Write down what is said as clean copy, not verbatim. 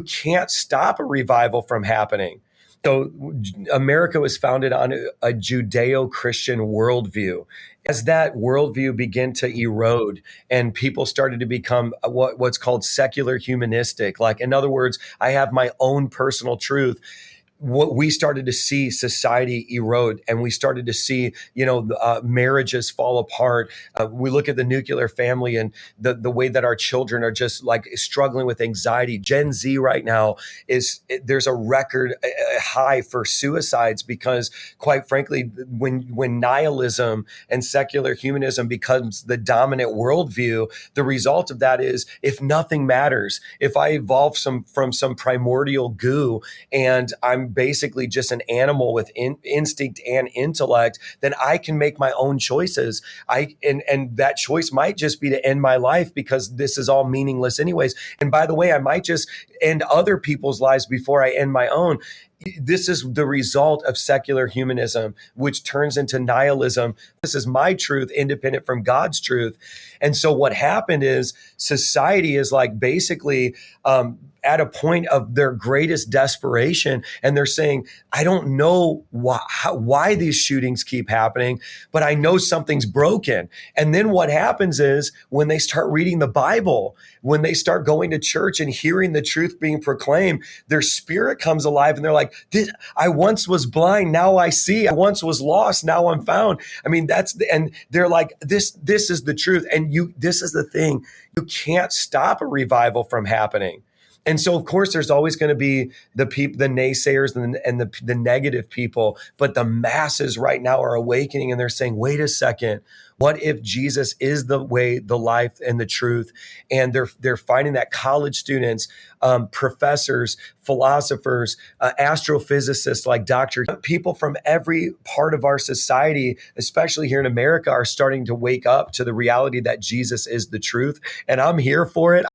can't stop a revival from happening. So America was founded on a Judeo-Christian worldview. As that worldview began to erode and people started to become what's called secular humanistic, like in other words, I have my own personal truth, what we started to see society erode, and we started to see, marriages fall apart. We look at the nuclear family and the way that our children are just like struggling with anxiety. Gen Z right now there's a record high for suicides because, quite frankly, when nihilism and secular humanism becomes the dominant worldview, the result of that is if nothing matters, if I evolve from some primordial goo and I'm basically just an animal with instinct and intellect, then I can make my own choices. And that choice might just be to end my life because this is all meaningless anyways. And by the way, I might just end other people's lives before I end my own. This is the result of secular humanism, which turns into nihilism. This is my truth, independent from God's truth. And so what happened is society is like basically at a point of their greatest desperation. And they're saying, I don't know why these shootings keep happening, but I know something's broken. And then what happens is when they start reading the Bible, when they start going to church and hearing the truth being proclaimed, their spirit comes alive and they're like, I once was blind, now I see. I once was lost, now I'm found. I mean, and they're like, this is the truth. And this is the thing, you can't stop a revival from happening. And so, of course, there's always going to be the naysayers and the negative people, but the masses right now are awakening and they're saying, wait a second, what if Jesus is the way, the life, and the truth? And they're finding that college students, professors, philosophers, astrophysicists like people from every part of our society, especially here in America, are starting to wake up to the reality that Jesus is the truth. And I'm here for it.